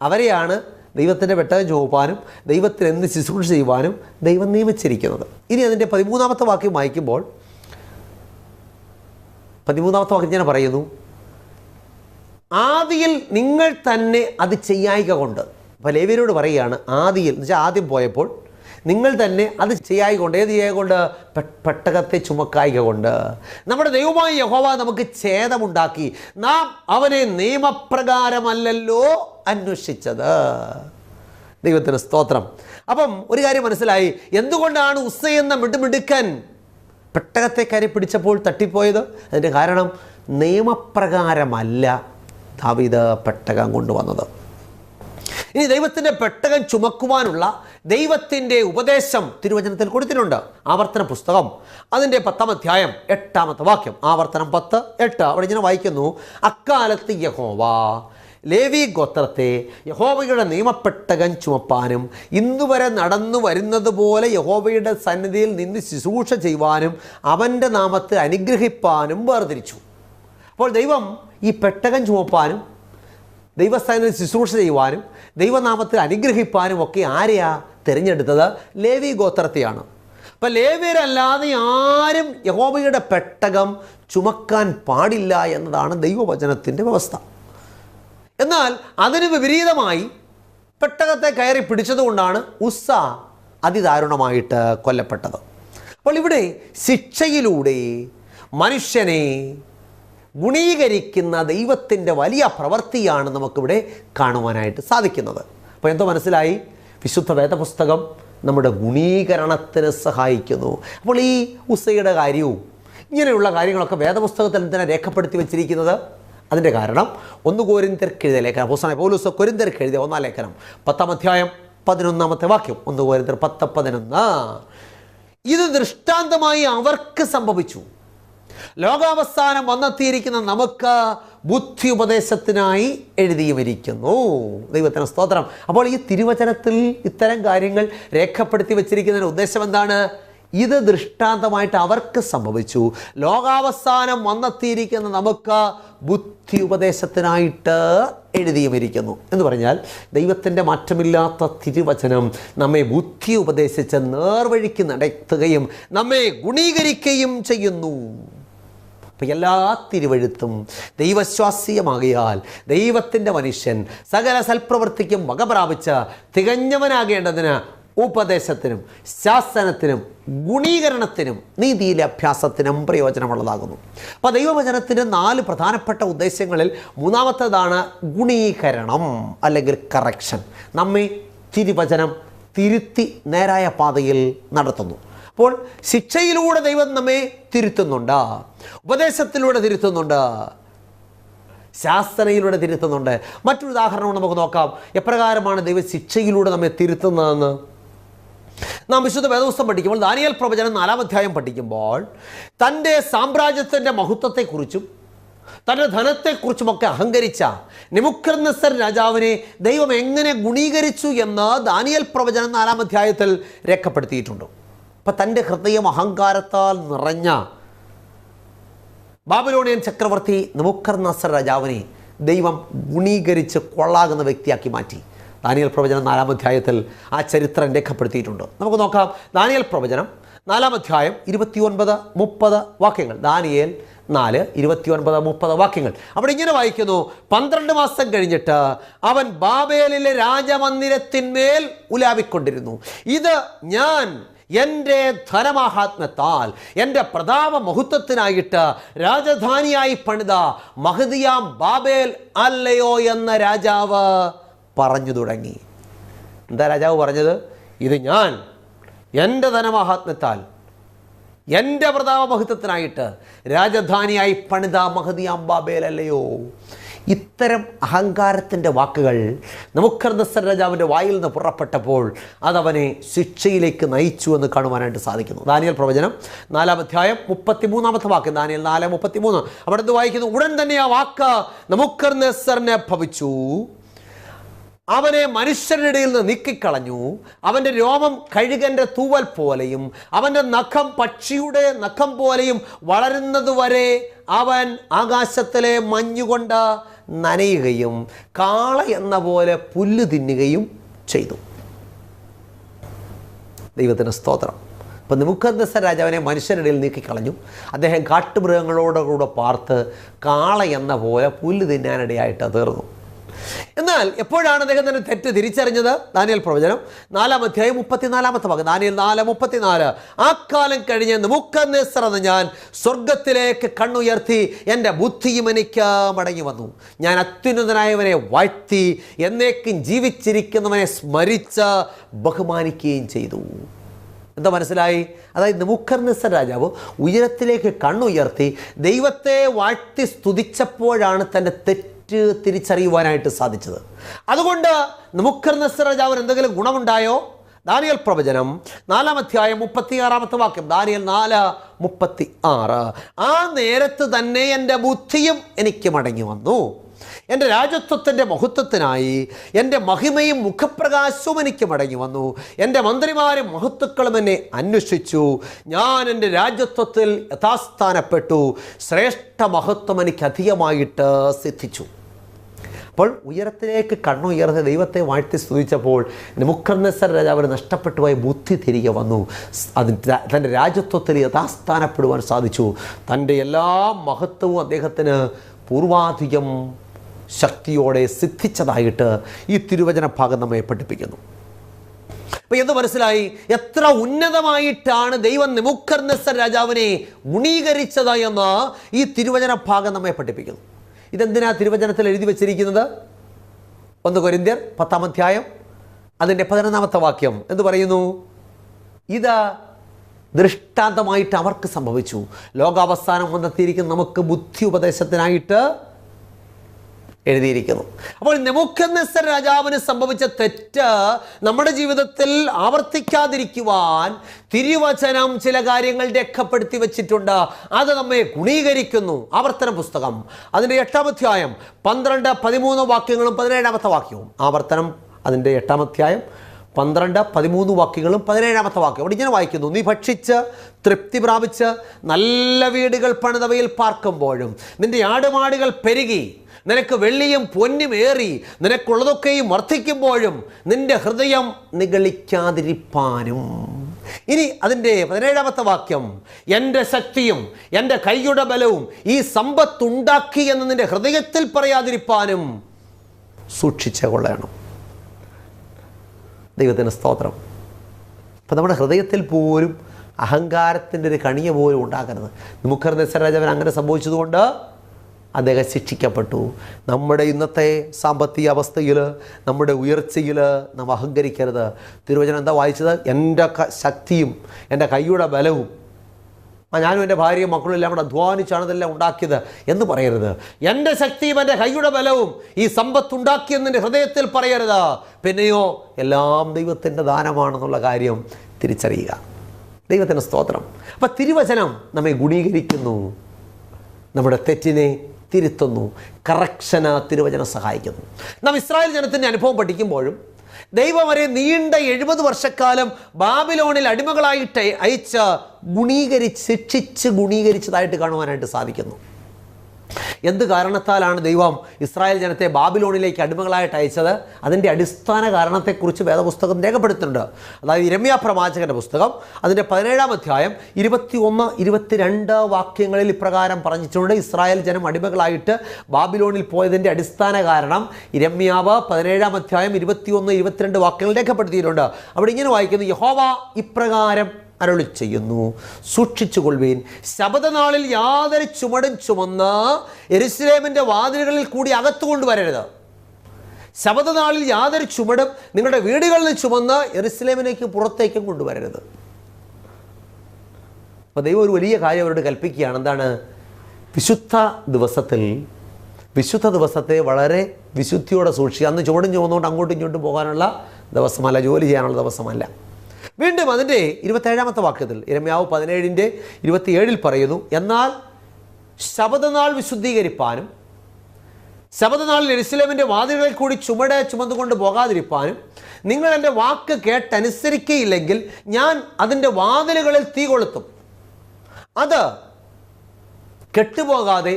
അവരെയാണ് ദൈവത്തിൻ്റെ പെട്ടകം ചുമപ്പാനും ദൈവത്തിന് എന്ന് ശുശ്രൂഷ ചെയ്യുവാനും ദൈവം നിയമിച്ചിരിക്കുന്നത്. ഇനി അതിൻ്റെ 13-ാമത്തെ വാക്യം വായിക്കുമ്പോൾ 13-ാമത്തെ വാക്യം ഞാൻ പറയുന്നു, ആദിയിൽ നിങ്ങൾ തന്നെ അത് ചെയ്യായിക കൊണ്ട്. അപ്പോൾ ലേവ്യരോട് പറയുകയാണ്, ആദിയിൽ എന്ന് വെച്ചാൽ ആദ്യം പോയപ്പോൾ നിങ്ങൾ തന്നെ അത് ചെയ്യായിക കൊണ്ട്. ഏത് ചെയ്യായ കൊണ്ട്? പെട്ടകത്തെ ചുമക്കായിക കൊണ്ട്. നമ്മുടെ ദൈവമായ യഹോവ നമുക്ക് ഛേദമുണ്ടാക്കി, നാം അവനെ നിയമപ്രകാരമല്ലല്ലോ അന്വേഷിച്ചത്. ദൈവത്തിന് സ്തോത്രം. അപ്പം ഒരു കാര്യം മനസ്സിലായി, എന്തുകൊണ്ടാണ് ഉസ്സ എന്ന മിടുമിടുക്കൻ പെട്ടകത്തെ കയറി പിടിച്ചപ്പോൾ തട്ടിപ്പോയത്? അതിൻ്റെ കാരണം നിയമപ്രകാരമല്ല ദാവീദ് പെട്ടകം കൊണ്ടുവന്നത്. ഇനി ദൈവത്തിൻ്റെ പെട്ടകം ചുമക്കുവാനുള്ള ദൈവത്തിൻ്റെ ഉപദേശം തിരുവചനത്തിൽ കൊടുത്തിട്ടുണ്ട്. ആവർത്തന പുസ്തകം അതിൻ്റെ 10-ാം അധ്യായം 8-ാമത്തെ വാക്യം, ആവർത്തനം 10:8. അവിടെ ഇങ്ങനെ വായിക്കുന്നു, അക്കാലത്ത് യഹോവ ലേവി ഗോത്രത്തെ യഹോവയുടെ നിയമപ്പെട്ടകം ചുമപ്പാനും ഇന്നുവരെ നടന്നു വരുന്നത് പോലെ യഹോവയുടെ സന്നിധിയിൽ നിന്ന് ശുശ്രൂഷ ചെയ്യുവാനും അവൻ്റെ നാമത്തെ അനുഗ്രഹിപ്പാനും വേർതിരിച്ചു. അപ്പോൾ ദൈവം ഈ പെട്ടകം ചുമപ്പാനും ദൈവസ്ഥാനത്തിൽ ശുശ്രൂഷ ചെയ്യുവാനും ദൈവനാമത്തെ അനുഗ്രഹിപ്പാനും ഒക്കെ ആരെയാ തിരഞ്ഞെടുത്തത്? ലേവി ഗോത്രത്തെയാണ്. അപ്പം ലേവ്യരല്ലാതെ ആരും യഹോവയുടെ പെട്ടകം ചുമക്കാൻ പാടില്ല എന്നതാണ് ദൈവവചനത്തിൻ്റെ വ്യവസ്ഥ. എന്നാൽ അതിന് വിപരീതമായി പെട്ടകത്തെ കയറി പിടിച്ചതുകൊണ്ടാണ് ഉസ്സ അതിദാരുണമായിട്ട് കൊല്ലപ്പെട്ടത്. അപ്പോൾ ഇവിടെ ശിക്ഷയിലൂടെ മനുഷ്യനെ ഗുണീകരിക്കുന്ന ദൈവത്തിൻ്റെ വലിയ പ്രവൃത്തിയാണ് നമുക്കിവിടെ കാണുവാനായിട്ട് സാധിക്കുന്നത്. അപ്പോൾ എന്തോ മനസ്സിലായി? വിശുദ്ധ വേദപുസ്തകം നമ്മുടെ ഗുണീകരണത്തിന് സഹായിക്കുന്നു. അപ്പോൾ ഈ ഉസ്സയുടെ കാര്യവും ഇങ്ങനെയുള്ള കാര്യങ്ങളൊക്കെ വേദപുസ്തകത്തിൽ എന്തിനാണ് രേഖപ്പെടുത്തി വെച്ചിരിക്കുന്നത്? അതിൻ്റെ കാരണം 1 കൊരിന്ത്യർക്ക് എഴുതിയ ലേഖനം, അപ്പോസ്തലനായ പൗലോസ് കൊരിന്ത്യർക്ക് എഴുതിയ 1-ാം ലേഖനം 10-ാം അധ്യായം 11-ാമത്തെ വാക്യം, 1 കൊരിന്ത്യർ 10:11. ഇത് ദൃഷ്ടാന്തമായി അവർക്ക് സംഭവിച്ചു, ലോകാവസാനം വന്നെത്തിയിരിക്കുന്ന നമുക്ക് ബുദ്ധി ഉപദേശത്തിനായി എഴുതിയുമിരിക്കുന്നു. ദൈവത്തിന് സ്തോത്രം. അപ്പോൾ ഈ തിരുവചനത്തിൽ ഇത്തരം കാര്യങ്ങൾ രേഖപ്പെടുത്തി വെച്ചിരിക്കുന്നതിന് ഉദ്ദേശം എന്താണ്? ഇത് ദൃഷ്ടാന്തമായിട്ട് അവർക്ക് സംഭവിച്ചു, ലോകാവസാനം വന്നെത്തിയിരിക്കുന്ന നമുക്ക് ബുദ്ധി ഉപദേശത്തിനായിട്ട് എഴുതിയുമിരിക്കുന്നു എന്ന് പറഞ്ഞാൽ ദൈവത്തിൻ്റെ മാറ്റമില്ലാത്ത തിരുവചനം നമ്മെ ബുദ്ധി ഉപദേശിച്ച് നേർവഴിക്ക് നടത്തുകയും നമ്മെ ഗുണീകരിക്കുകയും ചെയ്യുന്നു. അപ്പോൾ എല്ലാ തിരുവഴുത്തും ദൈവശ്വാസീയമാകിയാൽ ദൈവത്തിൻ്റെ മനുഷ്യൻ സകല സൽപ്രവൃത്തിക്കും വക പ്രാപിച്ച് തികഞ്ഞവനാകേണ്ടതിന് ഉപദേശത്തിനും ശാസനത്തിനും ഗുണീകരണത്തിനും നീതിയിലെ അഭ്യാസത്തിനും പ്രയോജനമുള്ളതാകുന്നു. അപ്പോൾ ദൈവവചനത്തിൻ്റെ 4 പ്രധാനപ്പെട്ട ഉദ്ദേശങ്ങളിൽ മൂന്നാമത്തേതാണ് ഗുണീകരണം അല്ലെങ്കിൽ കറക്ഷൻ. നമ്മെ തിരുവചനം തിരുത്തി നേരായ പാതയിൽ നടത്തുന്നു. അപ്പോൾ ശിക്ഷയിലൂടെ ദൈവം നമ്മെ തിരുത്തുന്നുണ്ട്, ഉപദേശത്തിലൂടെ തിരുത്തുന്നുണ്ട്, ശാസനയിലൂടെ തിരുത്തുന്നുണ്ട്. മറ്റൊരു ഉദാഹരണം നമുക്ക് നോക്കാം. എപ്രകാരമാണ് ദൈവം ശിക്ഷയിലൂടെ നമ്മെ തിരുത്തുന്നതെന്ന് നാം വിശുദ്ധ വേദപുസ്തകം പഠിക്കുമ്പോൾ ദാനിയേൽ പ്രവചനം 4-ാം അധ്യായം പഠിക്കുമ്പോൾ തൻ്റെ സാമ്രാജ്യത്തിൻ്റെ മഹത്വത്തെക്കുറിച്ചും തൻ്റെ ധനത്തെക്കുറിച്ചുമൊക്കെ അഹങ്കരിച്ച നെബൂഖദ്നേസർ രാജാവിനെ ദൈവം എങ്ങനെ ഗുണീകരിച്ചു എന്ന് ദാനിയേൽ പ്രവചനം 4-ാം അധ്യായത്തിൽ രേഖപ്പെടുത്തിയിട്ടുണ്ട്. അപ്പം തൻ്റെ ഹൃദയം അഹങ്കാരത്താൽ നിറഞ്ഞ ബാബിലോണിയൻ ചക്രവർത്തി നെബൂഖദ്നേസർ രാജാവിനെ ദൈവം ഗുണീകരിച്ച് കൊള്ളാകുന്ന വ്യക്തിയാക്കി മാറ്റി. ദാനിയേൽ പ്രവചനം 4-ാം അധ്യായത്തിൽ ആ ചരിത്രം രേഖപ്പെടുത്തിയിട്ടുണ്ട്. നമുക്ക് നോക്കാം. ദാനിയേൽ പ്രവചനം 4-ാം അധ്യായം 29-30 വാക്യങ്ങൾ. ദാനിയേൽ 4:29-30 വാക്യങ്ങൾ. അവിടെ ഇങ്ങനെ വായിക്കുന്നു, 12 മാസം കഴിഞ്ഞിട്ട് അവൻ ബാബേലിലെ രാജമന്ദിരത്തിന്മേൽ ഉലാവിക്കൊണ്ടിരുന്നു. ഇത് ഞാൻ എൻ്റെ ധനമാഹാത്മ്യത്താൽ എൻ്റെ പ്രതാപ മഹത്വത്തിനായിട്ട് രാജധാനിയായി പണിത മഹദിയാം ബാബേൽ അല്ലയോ എന്ന രാജാവ് പറഞ്ഞു തുടങ്ങി. എന്താ രാജാവ് പറഞ്ഞത്? ഇത് ഞാൻ എൻ്റെ ധനമാഹാത്മ്യത്താൽ എൻ്റെ പ്രതാപ മഹത്വത്തിനായിട്ട് രാജധാനിയായി പണിത മഹദിയാം ബാബേൽ അല്ലയോ. ഇത്തരം അഹങ്കാരത്തിൻ്റെ വാക്കുകൾ നെബൂഖദ്നേസർ രാജാവിൻ്റെ വായിൽ നിന്ന് പുറപ്പെട്ടപ്പോൾ അതവനെ ശിക്ഷയിലേക്ക് നയിച്ചു എന്ന് കാണുവാനായിട്ട് സാധിക്കുന്നു. ദാനിയേൽ പ്രവചനം 4-ാം അധ്യായം 33-ാമത്തെ വാക്യം, ദാനിയേൽ 4:33. അവിടെ നിന്ന് വായിക്കുന്നു, ഉടൻ തന്നെ ആ വാക്ക് നെബൂഖദ്നേസറിനെ ഭവിച്ചു, അവനെ മനുഷ്യരുടെ ഇടയിൽ നിന്ന് നീക്കിക്കളഞ്ഞു, അവൻ്റെ രോമം കഴുകൻ്റെ തൂവൽ പോലെയും അവൻ്റെ നഖം പക്ഷിയുടെ നഖം പോലെയും വളരുന്നതുവരെ അവൻ ആകാശത്തിലെ മഞ്ഞുകൊണ്ട് നനയുകയും കാള എന്ന പോലെ പുല്ല് തിന്നുകയും ചെയ്തു. ദൈവത്തിന് സ്തോത്രം. അപ്പോൾ നെബൂഖദ്നേസർ രാജാവിനെ മനുഷ്യരുടെ ഇടയിൽ നീക്കിക്കളഞ്ഞു. അദ്ദേഹം കാട്ടുമൃഗങ്ങളോടുകൂടെ പാർത്ത് കാള എന്ന പോലെ പുല്ല് തിന്നാനിടയായിട്ട് തീർന്നു. എന്നാൽ എപ്പോഴാണ് അദ്ദേഹം തന്നെ തെറ്റ് തിരിച്ചറിഞ്ഞത്? ദാനിയേൽ പ്രവചനം 4-ാം അധ്യായം 34-ാമത്തെ ഭാഗം, ദാനിയേൽ 4:34. ആ കാലം കഴിഞ്ഞ് നെബൂഖദ്നേസർ എന്ന ഞാൻ സ്വർഗത്തിലേക്ക് കണ്ണുയർത്തി, എൻ്റെ ബുദ്ധിയും എനിക്ക് മടങ്ങി വന്നു. ഞാൻ അത്യുന്നതനായവനെ വാഴ്ത്തി, എന്നേക്കും ജീവിച്ചിരിക്കുന്നവനെ സ്മരിച്ച് ബഹുമാനിക്കുകയും ചെയ്തു. എന്താ മനസ്സിലായി? അതായത് നെബൂഖദ്നേസർ രാജാവ് ഉയരത്തിലേക്ക് കണ്ണുയർത്തി ദൈവത്തെ വാഴ്ത്തി സ്തുതിച്ചപ്പോഴാണ് തൻ്റെ തെറ്റ് തിരിച്ചറിയുവാനായിട്ട് സാധിച്ചത്. അതുകൊണ്ട് നെബൂഖദ്നേസർ രാജാവിന് എന്തെങ്കിലും ഗുണമുണ്ടായോ? ദാനിയേൽ പ്രവചനം 4-ാം അധ്യായം 36-ാമത്തെ വാക്യം, ദാനിയേൽ 4:36. ആ നേരത്ത് തന്നെ എൻ്റെ ബുദ്ധിയും എനിക്ക് മടങ്ങി വന്നു, എൻ്റെ രാജത്വത്തിൻ്റെ മഹത്വത്തിനായി എൻ്റെ മഹിമയും മുഖപ്രകാശവും എനിക്ക് മടങ്ങി വന്നു. എൻ്റെ മന്ത്രിമാരും മഹത്തുക്കളും എന്നെ അന്വേഷിച്ചു. ഞാൻ എൻ്റെ രാജത്വത്തിൽ യഥാസ്ഥാനപ്പെട്ടു. ശ്രേഷ്ഠ മഹത്വം എനിക്ക് അധികമായിട്ട് സിദ്ധിച്ചു. അപ്പോൾ ഉയരത്തിലേക്ക് കണ്ണുയർത്തി ദൈവത്തെ വാഴ്ത്തി സ്തുതിച്ചപ്പോൾ നെബൂഖദ്നേസർ രാജാവിന് നഷ്ടപ്പെട്ടു പോയ ബുദ്ധി തിരികെ വന്നു. തൻ്റെ രാജത്വത്തിൽ യഥാസ്ഥാനപ്പെടുവാൻ സാധിച്ചു. തൻ്റെ എല്ലാ മഹത്വവും അദ്ദേഹത്തിന് പൂർവാധികം ശക്തിയോടെ സിദ്ധിച്ചതായിട്ട് ഈ തിരുവചന ഭാഗം നമ്മെ പഠിപ്പിക്കുന്നു. അപ്പോൾ എന്ത് മനസ്സിലായി? എത്ര ഉന്നതമായിട്ടാണ് ദൈവം നെബൂഖദ്നേസർ രാജാവിനെ ഗുണീകരിച്ചത് എന്ന് ഈ തിരുവചന ഭാഗം നമ്മെ പഠിപ്പിക്കുന്നു. ഇതെന്തിനാ തിരുവചനത്തിൽ എഴുതി വച്ചിരിക്കുന്നത്? 1 കൊരിന്ത്യർ 10-ാം അധ്യായം അതിൻ്റെ 11-ാമത്തെ വാക്യം എന്ത് പറയുന്നു? ഇത് ദൃഷ്ടാന്തമായിട്ട് അവർക്ക് സംഭവിച്ചു, ലോകാവസാനം വന്നെത്തിയിരിക്കുന്ന നമുക്ക് ബുദ്ധി ഉപദേശത്തിനായിട്ട് എഴുതിയിരിക്കുന്നു. അപ്പോൾ നെബൂഖദ്നേസർ രാജാവിന് സംഭവിച്ച തെറ്റ് നമ്മുടെ ജീവിതത്തിൽ ആവർത്തിക്കാതിരിക്കുവാൻ തിരുവചനം ചില കാര്യങ്ങൾ രേഖപ്പെടുത്തി വെച്ചിട്ടുണ്ട്. അത് നമ്മെ ഗുണീകരിക്കുന്നു. ആവർത്തന പുസ്തകം അതിൻ്റെ 8-ാം അധ്യായം 12, 13 വാക്യങ്ങളും 17-ാമത്തെ വാക്യവും. ആവർത്തനം അതിൻ്റെ 8-ാം അധ്യായം 12, 13 വാക്യങ്ങളും 17-ാമത്തെ വാക്യം. അവിടെ ഇങ്ങനെ വായിക്കുന്നു: നീ ഭക്ഷിച്ച് തൃപ്തി പ്രാപിച്ച് നല്ല വീടുകൾ പണിതവയിൽ പാർക്കുമ്പോഴും നിന്റെ ആടുമാടുകൾ പെരുകി നിനക്ക് വെള്ളിയും പൊന്നും ഏറി നിനക്കുള്ളതൊക്കെയും വർദ്ധിക്കുമ്പോഴും നിന്റെ ഹൃദയം നിഗളിക്കാതിരിപ്പാനും. ഇനി അതിൻ്റെ 17-ാമത്തെ വാക്യം: എൻ്റെ ശക്തിയും എൻ്റെ കൈയുടെ ബലവും ഈ സമ്പത്തുണ്ടാക്കി എന്ന് നിന്റെ ഹൃദയത്തിൽ പറയാതിരിപ്പാനും സൂക്ഷിച്ചു കൊള്ളണം. ദൈവത്തിന് സ്തോത്രം. അപ്പം നമ്മുടെ ഹൃദയത്തിൽ പോലും അഹങ്കാരത്തിൻ്റെ ഒരു കണിയ പോലും ഉണ്ടാകരുത്. നെബൂഖദ്നേസർ രാജാവിന് അങ്ങനെ സംഭവിച്ചതുകൊണ്ട് അദ്ദേഹം ശിക്ഷിക്കപ്പെട്ടു. നമ്മുടെ ഇന്നത്തെ സാമ്പത്തിക അവസ്ഥയിൽ, നമ്മുടെ ഉയർച്ചയിൽ നാം അഹങ്കരിക്കരുത്. തിരുവചനം എന്താ വായിച്ചത്? എൻ്റെ ശക്തിയും എൻ്റെ കൈയുടെ ബലവും, ഞാനും എൻ്റെ ഭാര്യയും മക്കളും എല്ലാം കൂടെ അധ്വാനിച്ചാണ് ഇതെല്ലാം ഉണ്ടാക്കിയത് എന്ന് പറയരുത്. എൻ്റെ ശക്തിയും എൻ്റെ കൈയുടെ ബലവും ഈ സമ്പത്തുണ്ടാക്കിയെന്നെ ഹൃദയത്തിൽ പറയരുത്. പിന്നെയോ എല്ലാം ദൈവത്തിൻ്റെ ദാനമാണെന്നുള്ള കാര്യം തിരിച്ചറിയുക. ദൈവത്തിൻ്റെ സ്തോത്രം. അപ്പം തിരുവചനം നമ്മെ ഗുണീകരിക്കുന്നു, നമ്മുടെ തെറ്റിനെ തിരുത്തുന്നു. കറക്ഷന് തിരുവചനം സഹായിക്കുന്നു. നാം ഇസ്രായേൽ ജനത്തിൻ്റെ അനുഭവം പഠിക്കുമ്പോഴും ദൈവം അവരെ നീണ്ട 70 വർഷക്കാലം ബാബിലോണിൽ അടിമകളായിട്ട് അയച്ച് ശിക്ഷിച്ച് ഗുണീകരിച്ചതായിട്ട് കാണുവാനായിട്ട് സാധിക്കുന്നു. എന്ത് കാരണത്താലാണ് ദൈവം ഇസ്രായേൽ ജനത്തെ ബാബിലോണിലേക്ക് അടിമകളായിട്ട് അയച്ചത്? അതിൻ്റെ അടിസ്ഥാന കാരണത്തെക്കുറിച്ച് വേദപുസ്തകം രേഖപ്പെടുത്തുന്നുണ്ട്. അതായത് യിരെമ്യാ പ്രവാചകൻ്റെ പുസ്തകം അതിൻ്റെ 17-ാം അധ്യായം 21, 22 വാക്യങ്ങളിൽ ഇപ്രകാരം പറഞ്ഞിട്ടുണ്ട്. ഇസ്രായേൽ ജനം അടിമകളായിട്ട് ബാബിലോണിൽ പോയതിൻ്റെ അടിസ്ഥാന കാരണം യിരെമ്യാവ് 17-ാം അധ്യായം 21, 22 വാക്യങ്ങൾ രേഖപ്പെടുത്തിയിട്ടുണ്ട്. അവിടെ ഇങ്ങനെ വായിക്കുന്നു: യഹോവ ഇപ്രകാരം അരുളി ചെയ്യുന്നു, സൂക്ഷിച്ചുകൊള്ളുവീൻ, ശബതനാളിൽ യാതൊരു ചുമടും ചുമന്ന് യെരൂശലേമിൻ്റെ വാതിലുകളിൽ കൂടി അകത്തു കൊണ്ടുവരരുത്. ശബതനാളിൽ യാതൊരു ചുമടും നിങ്ങളുടെ വീടുകളിൽ ചുമന്ന് യെരൂശലേമിലേക്ക് പുറത്തേക്കും കൊണ്ടുവരരുത്. അപ്പോൾ ദൈവം ഒരു വലിയ കാര്യം അവരോട് കൽപ്പിക്കുകയാണ്. എന്താണ്? വിശുദ്ധ ദിവസത്തെ വളരെ വിശുദ്ധിയോടെ സൂക്ഷിക്കുക. അന്ന് ചുമടും ചുമന്നുകൊണ്ട് അങ്ങോട്ടും ഇങ്ങോട്ടും പോകാനുള്ള ദിവസമല്ല, ജോലി ചെയ്യാനുള്ള ദിവസമല്ല. വീണ്ടും അതിൻ്റെ 27-ാമത്തെ വാക്യത്തിൽ യിരെമ്യാവ് 17-27 പറയുന്നു: എന്നാൽ ശബതനാൾ വിശുദ്ധീകരിപ്പാനും ശബതനാളിൽ യെരൂശലേമിൻ്റെ വാതിലുകളിൽ കൂടി ചുമന്നുകൊണ്ട് പോകാതിരിപ്പാനും നിങ്ങൾ എൻ്റെ വാക്ക് കേട്ടനുസരിക്കുകയില്ലെങ്കിൽ ഞാൻ അതിൻ്റെ വാതിലുകളിൽ തീ കൊളുത്തും, അത് കെട്ടുപോകാതെ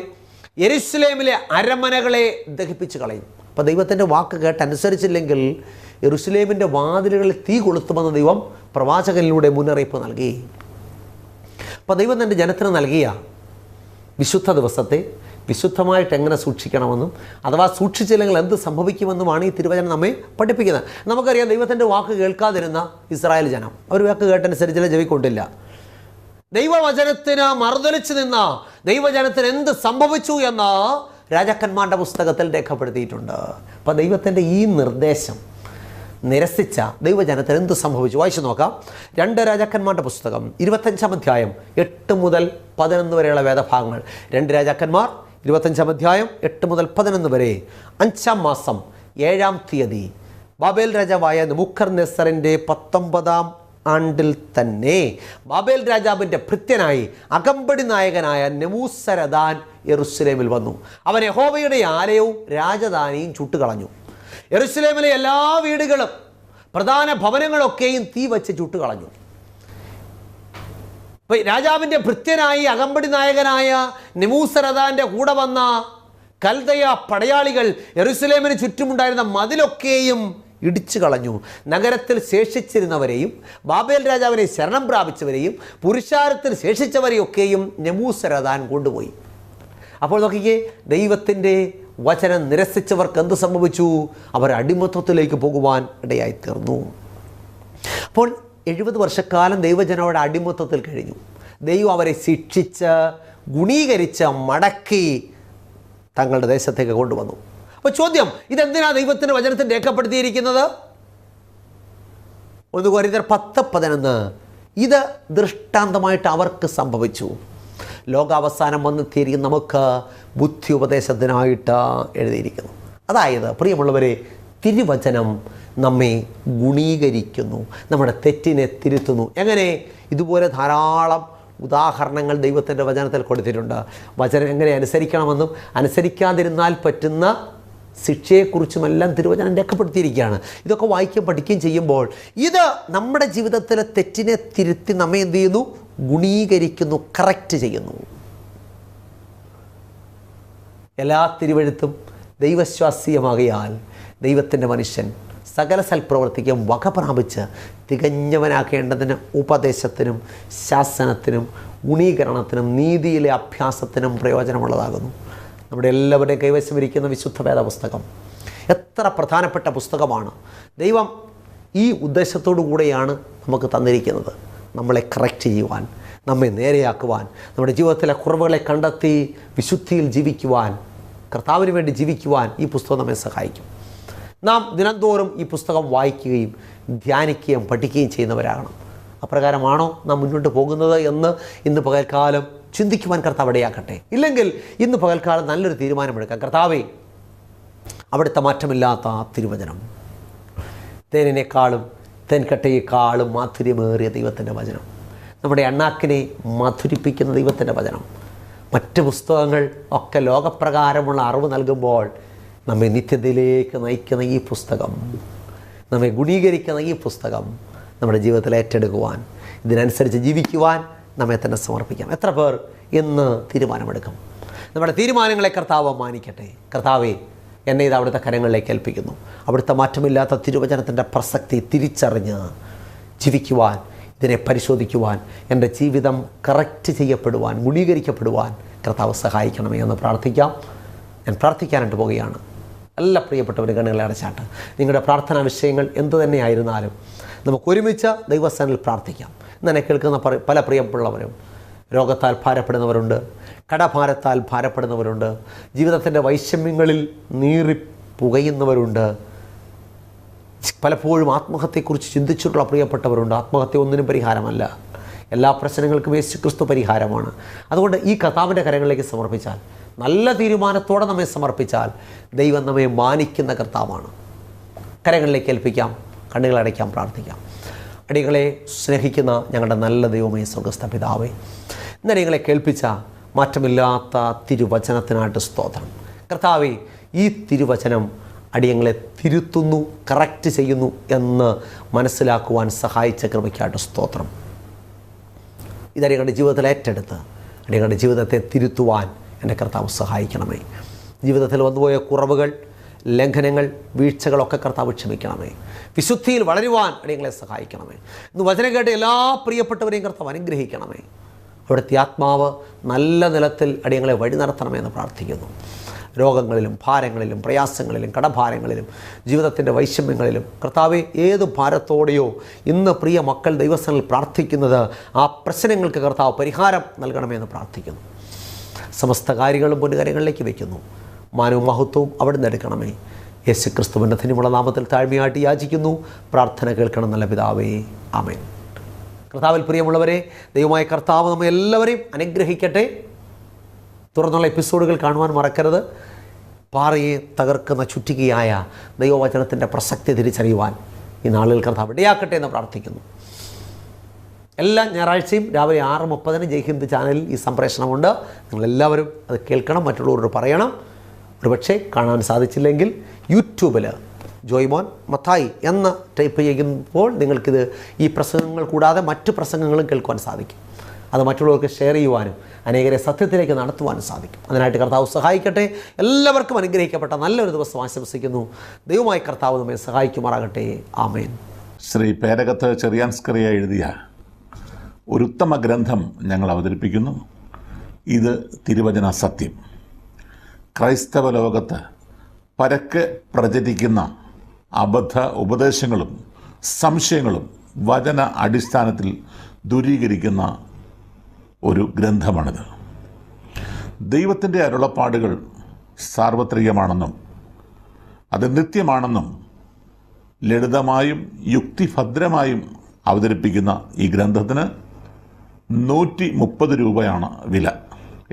യെരൂശലേമിലെ അരമനകളെ ദഹിപ്പിച്ച് കളയും. അപ്പോൾ ദൈവത്തിൻ്റെ വാക്ക് കേട്ടനുസരിച്ചില്ലെങ്കിൽ യെരൂശലേമിൻ്റെ വാതിലുകളിൽ തീ കൊളുത്തുമെന്ന് ദൈവം പ്രവാചകനിലൂടെ മുന്നറിയിപ്പ് നൽകി. അപ്പോൾ ദൈവം തൻ്റെ ജനത്തിന് നൽകിയ വിശുദ്ധ ദിവസത്തെ വിശുദ്ധമായിട്ട് എങ്ങനെ സൂക്ഷിക്കണമെന്നും അഥവാ സൂക്ഷിച്ചില്ലെങ്കിൽ എന്ത് സംഭവിക്കുമെന്നുമാണ് ഈ തിരുവചനം നമ്മെ പഠിപ്പിക്കുന്നത്. നമുക്കറിയാം, ദൈവത്തിൻ്റെ വാക്ക് കേൾക്കാതിരുന്ന ഇസ്രായേൽ ജനം, അവർ വാക്ക് കേട്ടനുസരിച്ച് ചെവിക്കൊണ്ടില്ല. ദൈവവചനത്തിന് മറുതലിച്ച് നിന്ന ദൈവജനത്തിന് എന്ത് സംഭവിച്ചു എന്ന് രാജാക്കന്മാരുടെ പുസ്തകത്തിൽ രേഖപ്പെടുത്തിയിട്ടുണ്ട്. അപ്പോൾ ദൈവത്തിൻ്റെ ഈ നിർദ്ദേശം നിരസിച്ച ദൈവജനത്തിന് എന്ത് സംഭവിച്ചു? വായിച്ചു നോക്കാം. 2 രാജാക്കന്മാരുടെ പുസ്തകം 25-ാം അധ്യായം 8 മുതൽ 11 വരെയുള്ള വേദഭാഗങ്ങൾ. 2 രാജാക്കന്മാർ 25-ാം അധ്യായം 8 മുതൽ 11 വരെ. 5-ാം മാസം 7-ാം തീയതി ബാബേൽ രാജാവായ നെബൂഖദ്നേസറിൻ്റെ 19-ാം ആണ്ടിൽ തന്നെ ബാബേൽ രാജാവിൻ്റെ ഭൃത്യനായി അകമ്പടി നായകനായ നെബൂസരദാൻ യെരൂശലേമിൽ വന്നു. അവൻ യഹോവയുടെ ആലയവും രാജധാനിയും ചുട്ടുകളഞ്ഞു. യെരൂശലേമിലെ എല്ലാ വീടുകളും പ്രധാന ഭവനങ്ങളൊക്കെയും തീ വച്ച് ചുട്ടുകളഞ്ഞു. രാജാവിൻ്റെ ഭൃത്യനായി അകമ്പടി നായകനായ നെബൂസരദാൻ്റെ കൂടെ വന്ന കൽദയ പടയാളികൾ യെരൂശലേമിന് ചുറ്റുമുണ്ടായിരുന്ന മതിലൊക്കെയും ഇടിച്ചു കളഞ്ഞു. നഗരത്തിൽ ശേഷിച്ചിരുന്നവരെയും ബാബേൽ രാജാവിനെ ശരണം പ്രാപിച്ചവരെയും പുരുഷാരത്തിൽ ശേഷിച്ചവരെയൊക്കെയും നെബൂസരദാൻ കൊണ്ടുപോയി. അപ്പോൾ നോക്കിക്കേ, ദൈവത്തിൻ്റെ വചനം നിരസിച്ചവർക്ക് എന്ത് സംഭവിച്ചു? അവർ അടിമത്വത്തിലേക്ക് പോകുവാൻ ഇടയായിത്തീർന്നു. അപ്പോൾ 70 വർഷക്കാലം ദൈവജനങ്ങളുടെ അടിമത്വത്തിൽ കഴിഞ്ഞു. ദൈവം അവരെ ശിക്ഷിച്ച് ഗുണീകരിച്ച് മടക്കി തങ്ങളുടെ ദേശത്തേക്ക് കൊണ്ടുവന്നു. അപ്പോൾ ചോദ്യം, ഇതെന്തിനാണ് ദൈവത്തിൻ്റെ വചനത്തിൽ രേഖപ്പെടുത്തിയിരിക്കുന്നത്? 1 കൊരിന്ത്യർ 10:11 ഇത് ദൃഷ്ടാന്തമായിട്ട് അവർക്ക് സംഭവിച്ചു. ലോകാവസാനം വന്നെത്തിയിരിക്കും നമുക്ക് ബുദ്ധി ഉപദേശത്തിനായിട്ട് എഴുതിയിരിക്കുന്നു. അതായത് പ്രിയമുള്ളവരെ, തിരുവചനം നമ്മെ ഗുണീകരിക്കുന്നു, നമ്മുടെ തെറ്റിനെ തിരുത്തുന്നു. എങ്ങനെ? ഇതുപോലെ ധാരാളം ഉദാഹരണങ്ങൾ ദൈവത്തിൻ്റെ വചനത്തിൽ കൊടുത്തിട്ടുണ്ട്. വചനം എങ്ങനെ അനുസരിക്കണമെന്നും അനുസരിക്കാതിരുന്നാൽ പറ്റുന്ന ശിക്ഷയെക്കുറിച്ചുമെല്ലാം തിരുവചനം രേഖപ്പെടുത്തിയിരിക്കുകയാണ്. ഇതൊക്കെ വായിക്കുകയും പഠിക്കുകയും ചെയ്യുമ്പോൾ ഇത് നമ്മുടെ ജീവിതത്തിലെ തെറ്റിനെ തിരുത്തി നമ്മെ എന്ത് ചെയ്യുന്നു? ഗുണീകരിക്കുന്നു, കറക്റ്റ് ചെയ്യുന്നു. എല്ലാ തിരുവെഴുത്തും ദൈവശ്വാസീയമാകിയാൽ ദൈവത്തിൻ്റെ മനുഷ്യൻ സകല സൽപ്രവർത്തിക്കും വക പ്രാപിച്ച് തികഞ്ഞവനാക്കേണ്ടതിന് ഉപദേശത്തിനും ശാസനത്തിനും ഗുണീകരണത്തിനും നീതിയിലെ അഭ്യാസത്തിനും പ്രയോജനമുള്ളതാകുന്നു. നമ്മുടെ എല്ലാവരുടെയും കൈവശം ഇരിക്കുന്ന വിശുദ്ധ വേദ പുസ്തകം എത്ര പ്രധാനപ്പെട്ട പുസ്തകമാണ്. ദൈവം ഈ ഉദ്ദേശത്തോടു കൂടെയാണ് നമുക്ക് തന്നിരിക്കുന്നത്. നമ്മളെ കറക്റ്റ് ചെയ്യുവാൻ, നമ്മെ നേരെയാക്കുവാൻ, നമ്മുടെ ജീവിതത്തിലെ കുറവുകളെ കണ്ടെത്തി വിശുദ്ധിയിൽ ജീവിക്കുവാൻ, കർത്താവിന് വേണ്ടി ജീവിക്കുവാൻ ഈ പുസ്തകം നമ്മെ സഹായിക്കും. നാം ദിനംതോറും ഈ പുസ്തകം വായിക്കുകയും ധ്യാനിക്കുകയും പഠിക്കുകയും ചെയ്യുന്നവരാകണം. അപ്രകാരമാണോ നാം മുന്നോട്ട് പോകുന്നത് എന്ന് ഇന്ന് പകൽക്കാലം ചിന്തിക്കുവാൻ കർത്താവ് ഇടയാക്കട്ടെ. ഇല്ലെങ്കിൽ ഇന്ന് പകൽക്കാലം നല്ലൊരു തീരുമാനമെടുക്കാം. കർത്താവേ, അവിടുത്തെ മാറ്റമില്ലാത്ത തിരുവചനം, തേനിനേക്കാളും തേൻകട്ടയേക്കാളും മാധുര്യമേറിയ ദൈവത്തിൻ്റെ വചനം, നമ്മുടെ അണ്ണാക്കിനെ മധുരിപ്പിക്കുന്ന ദൈവത്തിൻ്റെ വചനം, മറ്റ് പുസ്തകങ്ങൾ ഒക്കെ ലോകപ്രകാരമുള്ള അറിവ് നൽകുമ്പോൾ നമ്മെ നിത്യതയിലേക്ക് നയിക്കുന്ന ഈ പുസ്തകം, നമ്മെ ഗുണീകരിക്കുന്ന ഈ പുസ്തകം നമ്മുടെ ജീവിതത്തിൽ ഏറ്റെടുക്കുവാൻ, ഇതിനനുസരിച്ച് ജീവിക്കുവാൻ നമ്മെ തന്നെ സമർപ്പിക്കാം. എത്ര പേർ ഇന്ന് തീരുമാനമെടുക്കും? നമ്മുടെ തീരുമാനങ്ങളെ കർത്താവ് മാനിക്കട്ടെ. കർത്താവേ, എന്നെ ഇത് അവിടുത്തെ കരങ്ങളിലേക്ക് ഏൽപ്പിക്കുന്നു. അവിടുത്തെ മാറ്റമില്ലാത്ത തിരുവചനത്തിൻ്റെ പ്രസക്തി തിരിച്ചറിഞ്ഞ് ജീവിക്കുവാൻ, ഇതിനെ പരിശോധിക്കുവാൻ, എൻ്റെ ജീവിതം കറക്റ്റ് ചെയ്യപ്പെടുവാൻ, ഗുണീകരിക്കപ്പെടുവാൻ കർത്താവ് സഹായിക്കണമേ എന്ന് പ്രാർത്ഥിക്കാം. ഞാൻ പ്രാർത്ഥിക്കാനായിട്ട് പോവുകയാണ്. എല്ലാ പ്രിയപ്പെട്ടവർ കണ്ണുകളെ അടച്ചാട്ട് നിങ്ങളുടെ പ്രാർത്ഥനാ വിഷയങ്ങൾ എന്തു തന്നെയായിരുന്നാലും നമുക്കൊരുമിച്ച് ദൈവസ്ഥാനിൽ പ്രാർത്ഥിക്കാം. ഇന്നെ കേൾക്കുന്ന പല പ്രിയമുള്ളവരും രോഗത്താൽ ഭാരപ്പെടുന്നവരുണ്ട്, കടഭാരത്താൽ ഭാരപ്പെടുന്നവരുണ്ട്, ജീവിതത്തിൻ്റെ വൈഷമ്യങ്ങളിൽ നീറി പുകയുന്നവരുണ്ട്, പലപ്പോഴും ആത്മഹത്യയെക്കുറിച്ച് ചിന്തിച്ചിട്ടുള്ള പ്രിയപ്പെട്ടവരുണ്ട്. ആത്മഹത്യ ഒന്നിനും പരിഹാരമല്ല. എല്ലാ പ്രശ്നങ്ങൾക്കും യേശുക്രിസ്തു പരിഹാരമാണ്. അതുകൊണ്ട് ഈ കർത്താവിൻ്റെ കരങ്ങളിലേക്ക് സമർപ്പിച്ചാൽ, നല്ല തീരുമാനത്തോടെ നമ്മെ സമർപ്പിച്ചാൽ ദൈവം നമ്മെ മാനിക്കുന്ന കർത്താവാണ്. കരങ്ങളിലേക്ക് ഏൽപ്പിക്കാം, കണ്ണുകളടയ്ക്കാം, പ്രാർത്ഥിക്കാം. അടികളെ സ്നേഹിക്കുന്ന ഞങ്ങളുടെ നല്ല ദൈവമേ, സ്വർഗ്ഗസ്ഥ പിതാവേ, ഇന്നടികളെ കേൾപ്പിച്ച മാറ്റമില്ലാത്ത തിരുവചനത്തിനായിട്ട് സ്തോത്രം. കർത്താവേ, ഈ തിരുവചനം അടിയങ്ങളെ തിരുത്തുന്നു, കറക്റ്റ് ചെയ്യുന്നു എന്ന് മനസ്സിലാക്കുവാൻ സഹായിച്ച കൃപയ്ക്കായിട്ട് സ്തോത്രം. ഇതടികളുടെ ജീവിതത്തിൽ ഏറ്റെടുത്ത് അടിയങ്ങളുടെ ജീവിതത്തെ തിരുത്തുവാൻ എൻ്റെ കർത്താവ് സഹായിക്കണമേ. ജീവിതത്തിൽ വന്നുപോയ കുറവുകൾ, ലംഘനങ്ങൾ, വീഴ്ചകളൊക്കെ കർത്താവ് ക്ഷമിക്കണമേ. വിശുദ്ധിയിൽ വളരുവാൻ അടിയങ്ങളെ സഹായിക്കണമേ. ഇന്ന് വചനം കേട്ട എല്ലാ പ്രിയപ്പെട്ടവരെയും കർത്താവ് അനുഗ്രഹിക്കണമേ. അവിടുത്തെ ആത്മാവ് നല്ല നിലത്തിൽ അടിയങ്ങളെ വഴി നടത്തണമെന്ന് പ്രാർത്ഥിക്കുന്നു. രോഗങ്ങളിലും ഭാരങ്ങളിലും പ്രയാസങ്ങളിലും കടഭാരങ്ങളിലും ജീവിതത്തിൻ്റെ വൈഷമ്യങ്ങളിലും കർത്താവെ ഏത് ഭാരത്തോടെയോ ഇന്ന് പ്രിയ മക്കൾ ദൈവസന്നിധിയിൽ പ്രാർത്ഥിക്കുന്നത് ആ പ്രശ്നങ്ങൾക്ക് കർത്താവ് പരിഹാരം നൽകണമെന്ന് പ്രാർത്ഥിക്കുന്നു. സമസ്ത കാര്യങ്ങളും പൊന്നുകാര്യങ്ങളിലേക്ക് വയ്ക്കുന്നു. മാനവും മഹത്വവും അവിടുന്ന് എടുക്കണമേ. യേശു ക്രിസ്തുവിൻ്റെ ധന്യമുള്ള നാമത്തിൽ താഴ്മയായിട്ട് യാചിക്കുന്നു. പ്രാർത്ഥന കേൾക്കണം നല്ല പിതാവേ, ആമേൻ. കർത്താവിൽ പ്രിയമുള്ളവരെ, ദൈവമായ കർത്താവ് നമ്മെ എല്ലാവരെയും അനുഗ്രഹിക്കട്ടെ. തുടർന്നുള്ള എപ്പിസോഡുകൾ കാണുവാൻ മറക്കരുത്. പാറയെ തകർക്കുന്ന ചുറ്റികയായ ദൈവവചനത്തിൻ്റെ പ്രസക്തി തിരിച്ചറിയുവാൻ ഈ നാളുകൾ കർത്താവ് ഇടയാക്കട്ടെ എന്ന് പ്രാർത്ഥിക്കുന്നു. എല്ലാ ഞായറാഴ്ചയും രാവിലെ 6:30 ജയ് ഹിന്ദ് ചാനലിൽ ഈ സംപ്രേഷണമുണ്ട്. നിങ്ങളെല്ലാവരും അത് കേൾക്കണം, മറ്റുള്ളവരോട് പറയണം. ഒരുപക്ഷെ കാണാൻ സാധിച്ചില്ലെങ്കിൽ യൂട്യൂബിൽ ജോയ്മോൻ മത്തായി എന്ന് ടൈപ്പ് ചെയ്യുമ്പോൾ നിങ്ങൾക്കിത് ഈ പ്രസംഗങ്ങൾ കൂടാതെ മറ്റ് പ്രസംഗങ്ങളും കേൾക്കുവാൻ സാധിക്കും. അത് മറ്റുള്ളവർക്ക് ഷെയർ ചെയ്യുവാനും അനേകരെ സത്യത്തിലേക്ക് നടത്തുവാനും സാധിക്കും. അതിനായിട്ട് കർത്താവ് സഹായിക്കട്ടെ. എല്ലാവർക്കും അനുഗ്രഹിക്കപ്പെട്ട നല്ലൊരു ദിവസം ആശംസിക്കുന്നു. ദൈവമായി കർത്താവ് നമ്മെ സഹായിക്കുമാറാകട്ടെ. ആമേൻ. ശ്രീ പേരകത്ത് ചെറിയാൻസ്കറിയ എഴുതിയ ഒരു ഉത്തമ ഗ്രന്ഥം ഞങ്ങൾ അവതരിപ്പിക്കുന്നു. ഇത് തിരുവചന സത്യം. ക്രൈസ്തവ ലോകത്ത് പരക്കെ പ്രചരിക്കുന്ന അബദ്ധ ഉപദേശങ്ങളും സംശയങ്ങളും വചന അടിസ്ഥാനത്തിൽ ദൂരീകരിക്കുന്ന ഒരു ഗ്രന്ഥമാണിത്. ദൈവത്തിൻ്റെ അരുളപ്പാടുകൾ സാർവത്രികമാണെന്നും അത് നിത്യമാണെന്നും ലളിതമായും യുക്തിഭദ്രമായും അവതരിപ്പിക്കുന്ന ഈ ഗ്രന്ഥത്തിന് 130 രൂപയാണ് വില.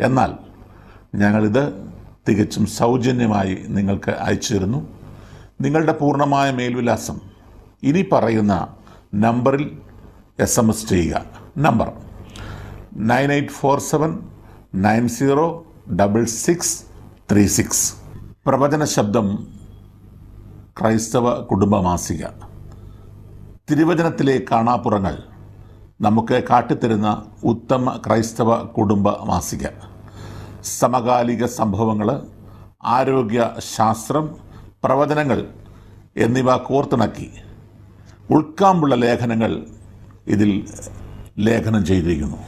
എന്നാൽ ഞങ്ങളിത് തികച്ചും സൗജന്യമായി നിങ്ങൾക്ക് അയച്ചു തരുന്നു. നിങ്ങളുടെ പൂർണ്ണമായ മേൽവിലാസം ഇനി പറയുന്ന നമ്പറിൽ SMS ചെയ്യുക. നമ്പർ 9847906636. പ്രവചന ശബ്ദം ക്രൈസ്തവ കുടുംബ മാസിക. തിരുവചനത്തിലെ കാണാപ്പുറങ്ങൾ നമുക്ക് കാട്ടിത്തരുന്ന ഉത്തമ ക്രൈസ്തവ കുടുംബ മാസിക. സമകാലിക സംഭവങ്ങൾ, ആരോഗ്യ ശാസ്ത്രം, പ്രവചനങ്ങൾ എന്നിവ കോർത്തിണക്കി ഉൾക്കാമ്പുള്ള ലേഖനങ്ങൾ ഇതിൽ ലേഖനം ചെയ്തിരിക്കുന്നു.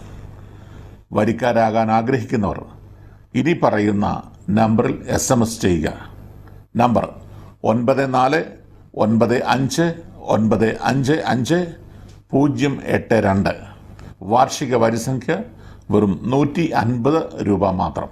വരിക്കാരാകാൻ ആഗ്രഹിക്കുന്നവർ ഇനി പറയുന്ന നമ്പറിൽ SMS ചെയ്യുക. നമ്പർ 9495955082. വാർഷിക വരിസംഖ്യ വെറും 150 രൂപ മാത്രം.